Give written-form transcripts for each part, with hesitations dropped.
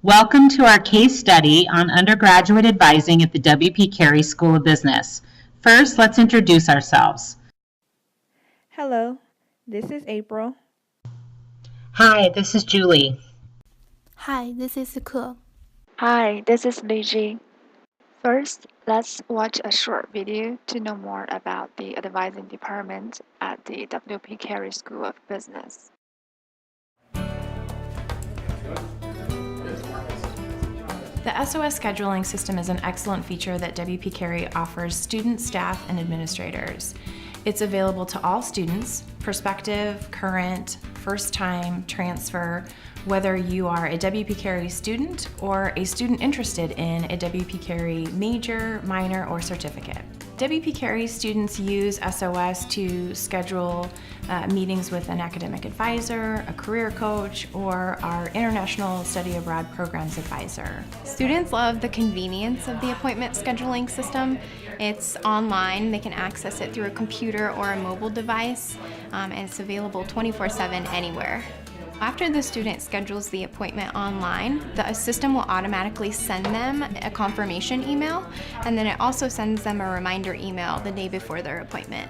Welcome to our case study on undergraduate advising at the W.P. Carey School of Business. First, let's introduce ourselves. Hello, this is April. Hi, this is Julie. Hi, this is Ke. Hi, this is Li Ji. First, let's watch a short video to know more about the advising department at the W.P. Carey School of Business. The SOS scheduling system is an excellent feature that WP Carey offers students, staff, and administrators. It's available to all students, prospective, current, first-time, transfer, whether you are a WP Carey student or a student interested in a WP Carey major, minor, or certificate. WP Carey students use SOS to schedule meetings with an academic advisor, a career coach, or our International Study Abroad Programs advisor. Students love the convenience of the appointment scheduling system. It's online, they can access it through a computer or a mobile device, and it's available 24/7 anywhere. After the student schedules the appointment online, the system will automatically send them a confirmation email, and then it also sends them a reminder email the day before their appointment.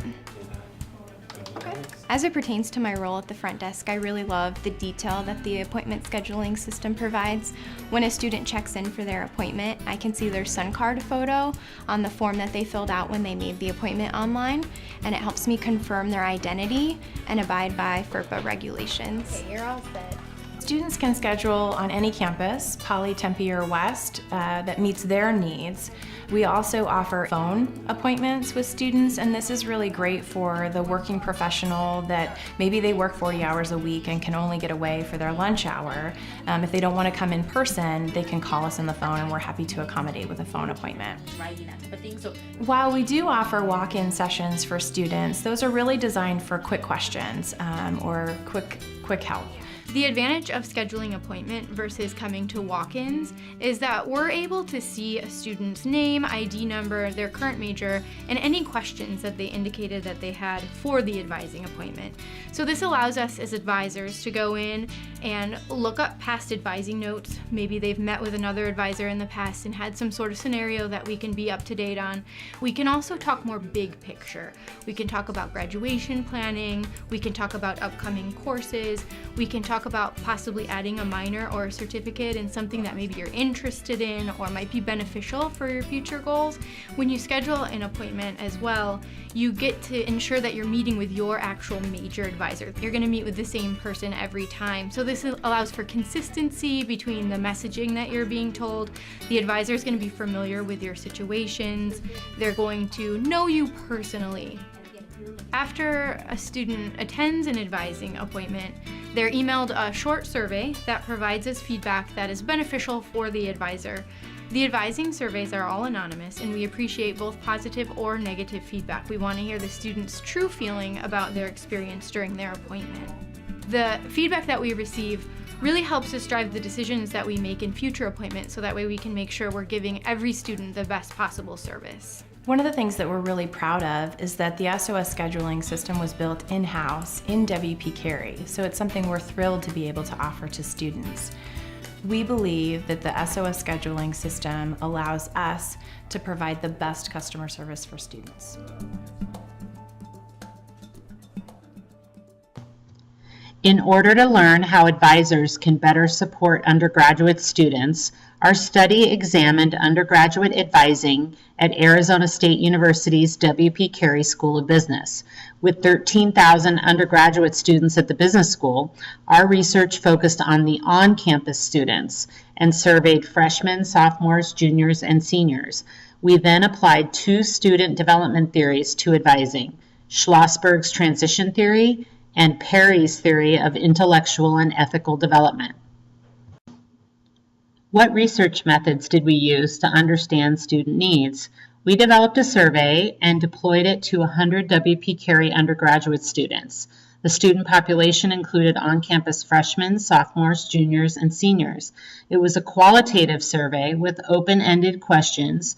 As it pertains to my role at the front desk, I really love the detail that the appointment scheduling system provides. When a student checks in for their appointment, I can see their sun card photo on the form that they filled out when they made the appointment online, and it helps me confirm their identity and abide by FERPA regulations. Okay, you're all set. Students can schedule on any campus, Poly, Tempe, or West, that meets their needs. We also offer phone appointments with students, and this is really great for the working professional that maybe they work 40 hours a week and can only get away for their lunch hour. If they don't want to come in person, they can call us on the phone, and we're happy to accommodate with a phone appointment. While we do offer walk-in sessions for students, those are really designed for quick questions or quick help. The advantage of scheduling appointment versus coming to walk-ins is that we're able to see a student's name, ID number, their current major, and any questions that they indicated that they had for the advising appointment. So this allows us as advisors to go in and look up past advising notes. Maybe they've met with another advisor in the past and had some sort of scenario that we can be up to date on. We can also talk more big picture. We can talk about graduation planning, we can talk about upcoming courses, we can talk about possibly adding a minor or a certificate in something that maybe you're interested in or might be beneficial for your future goals. When you schedule an appointment as well, you get to ensure that you're meeting with your actual major advisor. You're going to meet with the same person every time. So this allows for consistency between the messaging that you're being told. The advisor is going to be familiar with your situations. They're going to know you personally. After a student attends an advising appointment, they're emailed a short survey that provides us feedback that is beneficial for the advisor. The advising surveys are all anonymous, and we appreciate both positive or negative feedback. We want to hear the student's true feeling about their experience during their appointment. The feedback that we receive really helps us drive the decisions that we make in future appointments, so that way we can make sure we're giving every student the best possible service. One of the things that we're really proud of is that the SOS scheduling system was built in-house in WP Carey, so it's something we're thrilled to be able to offer to students. We believe that the SOS scheduling system allows us to provide the best customer service for students. In order to learn how advisors can better support undergraduate students, our study examined undergraduate advising at Arizona State University's W.P. Carey School of Business. With 13,000 undergraduate students at the business school, our research focused on the on-campus students and surveyed freshmen, sophomores, juniors, and seniors. We then applied two student development theories to advising: Schlossberg's transition theory and Perry's theory of intellectual and ethical development. What research methods did we use to understand student needs? We developed a survey and deployed it to 100 WP Carey undergraduate students. The student population included on-campus freshmen, sophomores, juniors, and seniors. It was a qualitative survey with open-ended questions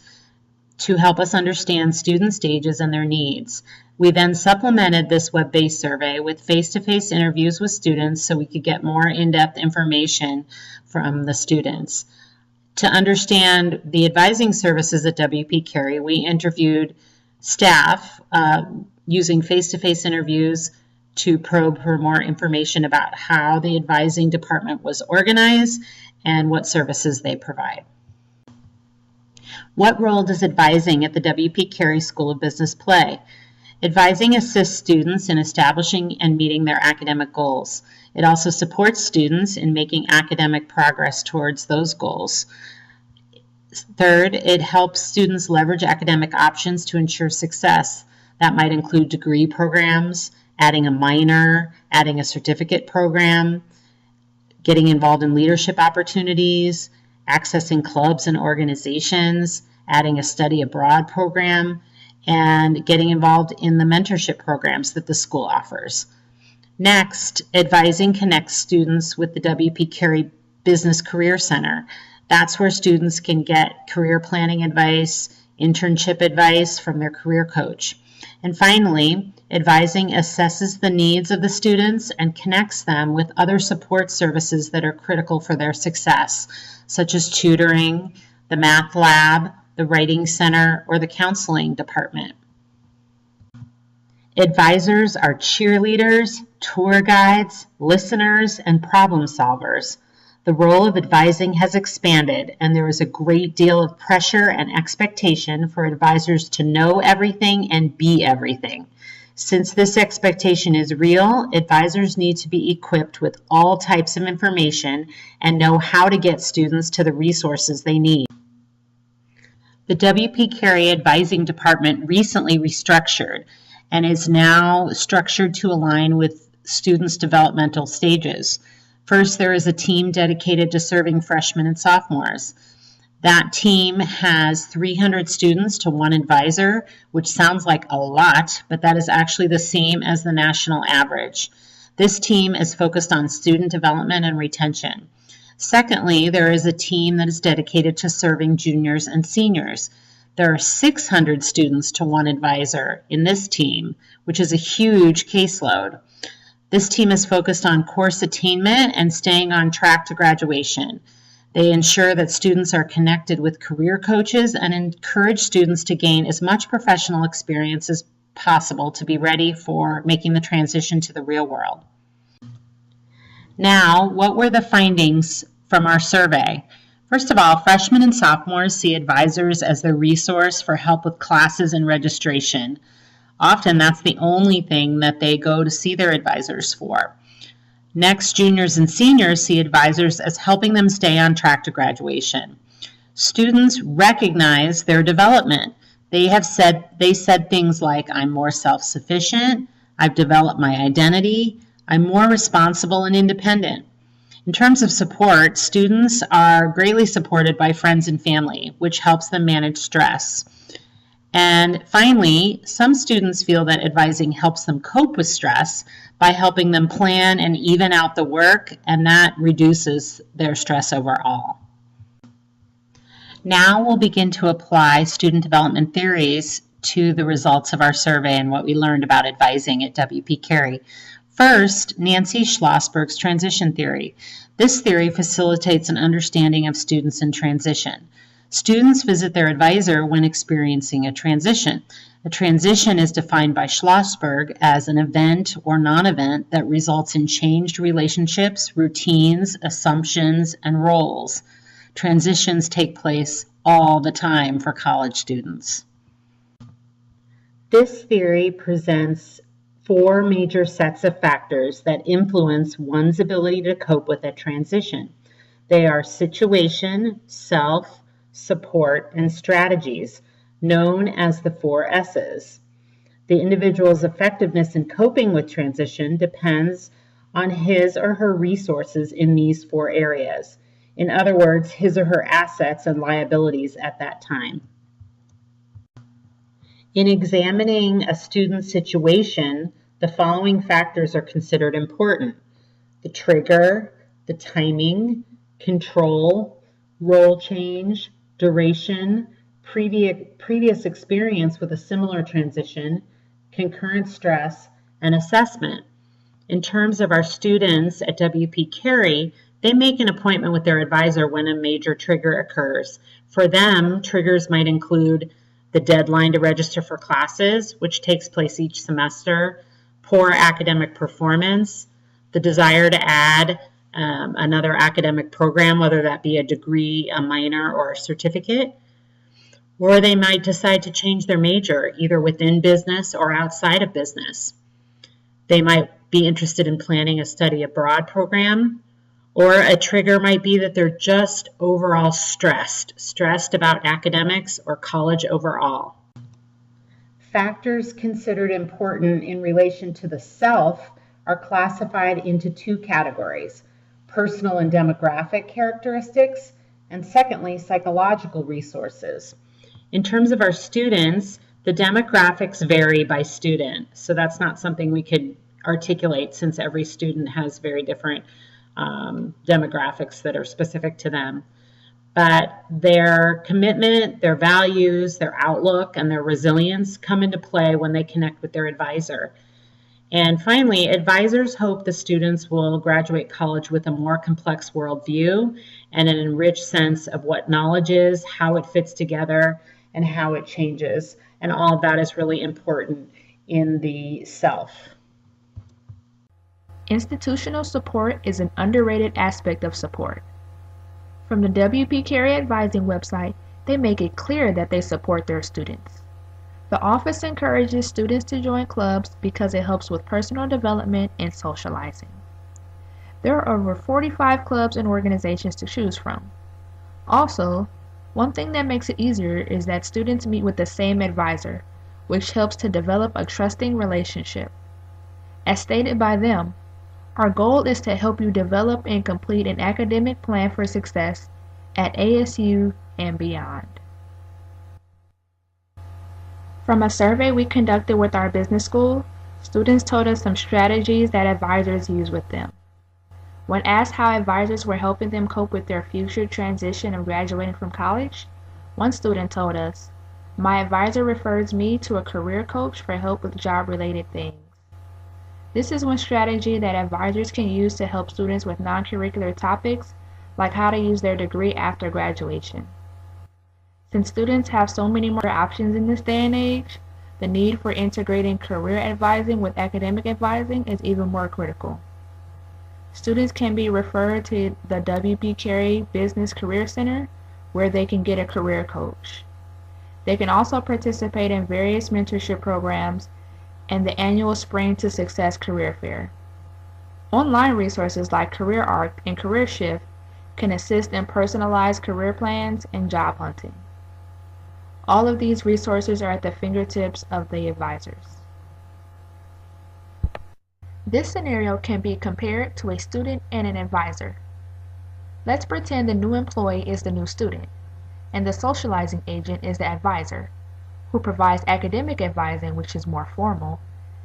to help us understand student stages and their needs. We then supplemented this web-based survey with face-to-face interviews with students so we could get more in-depth information from the students. To understand the advising services at WP Carey, we interviewed staff using face-to-face interviews to probe for more information about how the advising department was organized and what services they provide. What role does advising at the WP Carey School of Business play? Advising assists students in establishing and meeting their academic goals. It also supports students in making academic progress towards those goals. Third, it helps students leverage academic options to ensure success. That might include degree programs, adding a minor, adding a certificate program, getting involved in leadership opportunities, accessing clubs and organizations, adding a study abroad program, and getting involved in the mentorship programs that the school offers. Next, advising connects students with the WP Carey Business Career Center. That's where students can get career planning advice, internship advice from their career coach. And finally, advising assesses the needs of the students and connects them with other support services that are critical for their success, such as tutoring, the math lab, the writing center, or the counseling department. Advisors are cheerleaders, tour guides, listeners, and problem solvers. The role of advising has expanded, and there is a great deal of pressure and expectation for advisors to know everything and be everything. Since this expectation is real, advisors need to be equipped with all types of information and know how to get students to the resources they need. The WP Carey Advising Department recently restructured and is now structured to align with students' developmental stages. First, there is a team dedicated to serving freshmen and sophomores. That team has 300 students to one advisor, which sounds like a lot, but that is actually the same as the national average. This team is focused on student development and retention. Secondly, there is a team that is dedicated to serving juniors and seniors. There are 600 students to one advisor in this team, which is a huge caseload. This team is focused on course attainment and staying on track to graduation. They ensure that students are connected with career coaches and encourage students to gain as much professional experience as possible to be ready for making the transition to the real world. Now, what were the findings from our survey? First of all, freshmen and sophomores see advisors as their resource for help with classes and registration. Often that's the only thing that they go to see their advisors for. Next, juniors and seniors see advisors as helping them stay on track to graduation. Students recognize their development. They said things like, I'm more self-sufficient, I've developed my identity, I'm more responsible and independent. In terms of support, students are greatly supported by friends and family, which helps them manage stress. And finally, some students feel that advising helps them cope with stress by helping them plan and even out the work, and that reduces their stress overall. Now we'll begin to apply student development theories to the results of our survey and what we learned about advising at WP Carey. First, Nancy Schlossberg's transition theory. This theory facilitates an understanding of students in transition. Students visit their advisor when experiencing a transition. A transition is defined by Schlossberg as an event or non-event that results in changed relationships, routines, assumptions, and roles. Transitions take place all the time for college students. This theory presents 4 major sets of factors that influence one's ability to cope with a transition. They are situation, self, support, and strategies, known as the 4 S's. The individual's effectiveness in coping with transition depends on his or her resources in these 4 areas. In other words, his or her assets and liabilities at that time. In examining a student's situation, the following factors are considered important: the trigger, the timing, control, role change, duration, previous experience with a similar transition, concurrent stress, and assessment. In terms of our students at WP Carey, they make an appointment with their advisor when a major trigger occurs. For them, triggers might include the deadline to register for classes, which takes place each semester, poor academic performance, the desire to add another academic program, whether that be a degree, a minor, or a certificate, or they might decide to change their major, either within business or outside of business. They might be interested in planning a study abroad program, or a trigger might be that they're just overall stressed about academics or college overall. Factors considered important in relation to the self are classified into two categories: personal and demographic characteristics, and secondly, psychological resources. In terms of our students, the demographics vary by student, so that's not something we could articulate since every student has very different demographics that are specific to them. But their commitment, their values, their outlook, and their resilience come into play when they connect with their advisor. And finally, advisors hope the students will graduate college with a more complex worldview and an enriched sense of what knowledge is, how it fits together, and how it changes. And all of that is really important in the self. Institutional support is an underrated aspect of support. From the WP Carey Advising website, they make it clear that they support their students. The office encourages students to join clubs because it helps with personal development and socializing. There are over 45 clubs and organizations to choose from. Also, one thing that makes it easier is that students meet with the same advisor, which helps to develop a trusting relationship. As stated by them, our goal is to help you develop and complete an academic plan for success at ASU and beyond. From a survey we conducted with our business school, students told us some strategies that advisors use with them. When asked how advisors were helping them cope with their future transition of graduating from college, one student told us, "My advisor refers me to a career coach for help with job-related things." This is one strategy that advisors can use to help students with non-curricular topics, like how to use their degree after graduation. Since students have so many more options in this day and age, the need for integrating career advising with academic advising is even more critical. Students can be referred to the WP Carey Business Career Center, where they can get a career coach. They can also participate in various mentorship programs and the annual Spring to Success Career Fair. Online resources like Career Arc and Career Shift can assist in personalized career plans and job hunting. All of these resources are at the fingertips of the advisors. This scenario can be compared to a student and an advisor. Let's pretend the new employee is the new student, and the socializing agent is the advisor, who provides academic advising, which is more formal,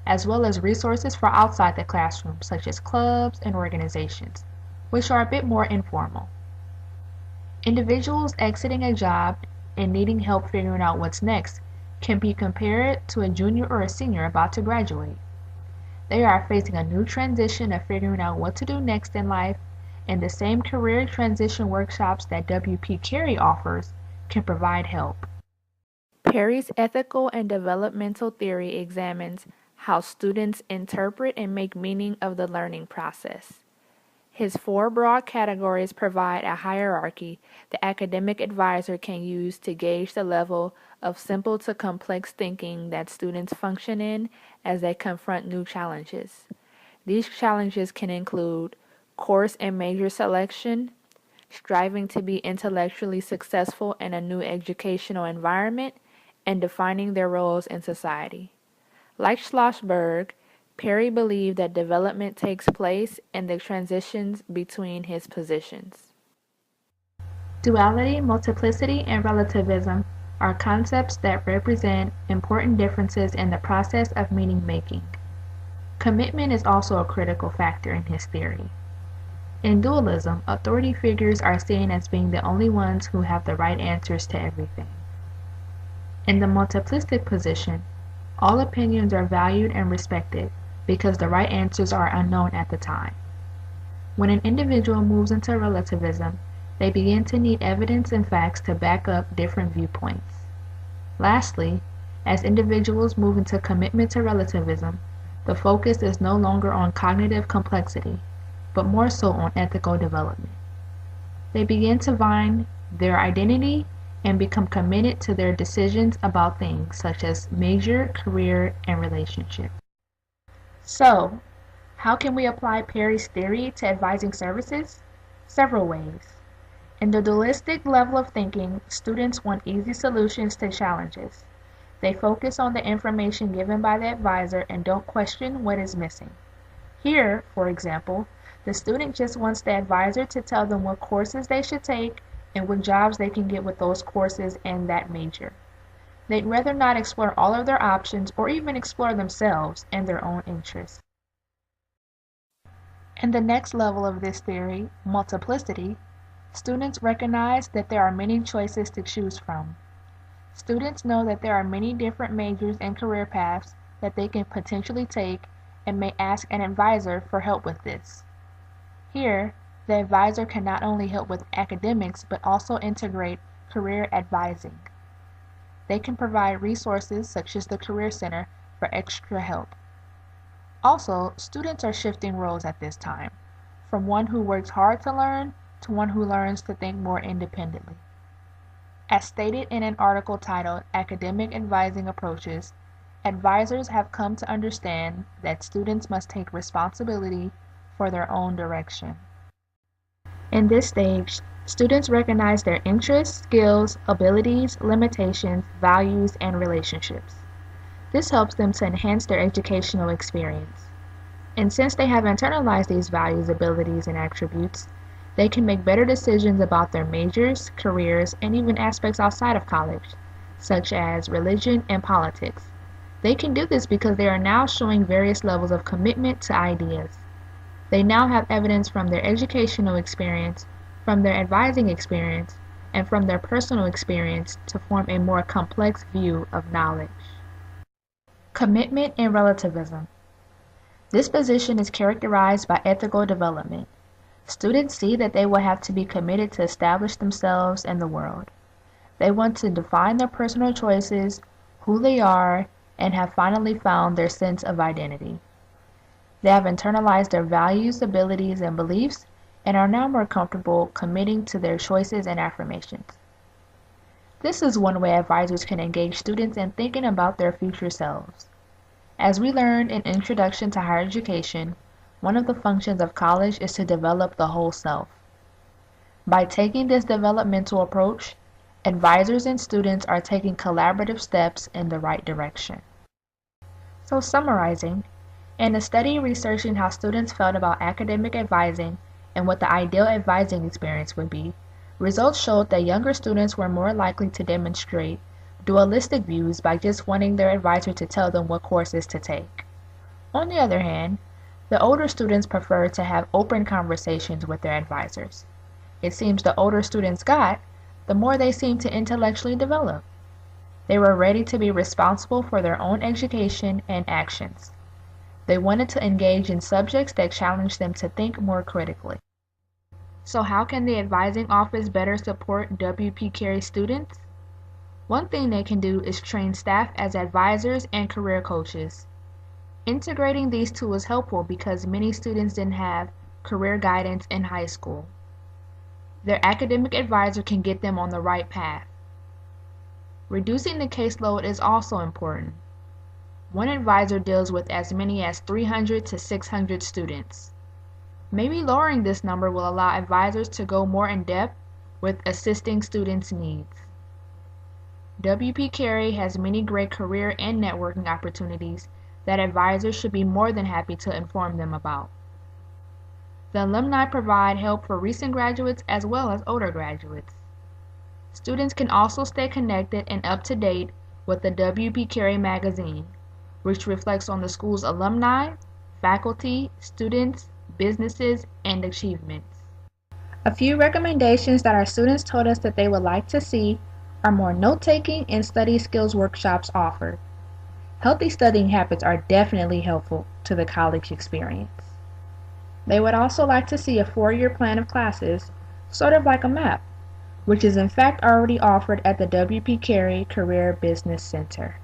as well as resources for outside the classroom, such as clubs and organizations, which are a bit more informal. Individuals exiting a job and needing help figuring out what's next can be compared to a junior or a senior about to graduate. They are facing a new transition of figuring out what to do next in life, and the same career transition workshops that WP Carey offers can provide help. Perry's ethical and developmental theory examines how students interpret and make meaning of the learning process. His 4 broad categories provide a hierarchy the academic advisor can use to gauge the level of simple to complex thinking that students function in as they confront new challenges. These challenges can include course and major selection, striving to be intellectually successful in a new educational environment, and defining their roles in society. Like Schlossberg, Perry believed that development takes place in the transitions between his positions. Duality, multiplicity, and relativism are concepts that represent important differences in the process of meaning-making. Commitment is also a critical factor in his theory. In dualism, authority figures are seen as being the only ones who have the right answers to everything. In the multiplistic position, All opinions are valued and respected because the right answers are unknown at the time. When an individual moves into relativism, they begin to need evidence and facts to back up different viewpoints. Lastly, as individuals move into commitment to relativism, the focus is no longer on cognitive complexity, but more so on ethical development. They begin to find their identity and become committed to their decisions about things such as major, career, and relationship. So, how can we apply Perry's theory to advising services? Several ways. In the dualistic level of thinking, students want easy solutions to challenges. They focus on the information given by the advisor and don't question what is missing. Here, for example, the student just wants the advisor to tell them what courses they should take and what jobs they can get with those courses and that major. They'd rather not explore all of their options or even explore themselves and their own interests. In the next level of this theory, multiplicity, students recognize that there are many choices to choose from. Students know that there are many different majors and career paths that they can potentially take and may ask an advisor for help with this. Here, the advisor can not only help with academics but also integrate career advising. They can provide resources such as the Career Center for extra help. Also, students are shifting roles at this time, from one who works hard to learn to one who learns to think more independently. As stated in an article titled Academic Advising Approaches, advisors have come to understand that students must take responsibility for their own direction. In this stage, students recognize their interests, skills, abilities, limitations, values, and relationships. This helps them to enhance their educational experience. And since they have internalized these values, abilities, and attributes, they can make better decisions about their majors, careers, and even aspects outside of college, such as religion and politics. They can do this because they are now showing various levels of commitment to ideas. They now have evidence from their educational experience, from their advising experience, and from their personal experience to form a more complex view of knowledge. Commitment and relativism. This position is characterized by ethical development. Students see that they will have to be committed to establish themselves in the world. They want to define their personal choices, who they are, and have finally found their sense of identity. They have internalized their values, abilities, and beliefs, and are now more comfortable committing to their choices and affirmations. This is one way advisors can engage students in thinking about their future selves. As we learned in Introduction to Higher Education, one of the functions of college is to develop the whole self. By taking this developmental approach, advisors and students are taking collaborative steps in the right direction. So summarizing, in a study researching how students felt about academic advising and what the ideal advising experience would be, results showed that younger students were more likely to demonstrate dualistic views by just wanting their advisor to tell them what courses to take. On the other hand, the older students preferred to have open conversations with their advisors. It seems the older students got, the more they seemed to intellectually develop. They were ready to be responsible for their own education and actions. They wanted to engage in subjects that challenged them to think more critically. So how can the advising office better support WP Carey students? One thing they can do is train staff as advisors and career coaches. Integrating these two is helpful because many students didn't have career guidance in high school. Their academic advisor can get them on the right path. Reducing the caseload is also important. One advisor deals with as many as 300 to 600 students. Maybe lowering this number will allow advisors to go more in depth with assisting students' needs. WP Carey has many great career and networking opportunities that advisors should be more than happy to inform them about. The alumni provide help for recent graduates as well as older graduates. Students can also stay connected and up to date with the WP Carey magazine, which reflects on the school's alumni, faculty, students, businesses, and achievements. A few recommendations that our students told us that they would like to see are more note-taking and study skills workshops offered. Healthy studying habits are definitely helpful to the college experience. They would also like to see a 4-year plan of classes, sort of like a map, which is in fact already offered at the W.P. Carey Career Business Center.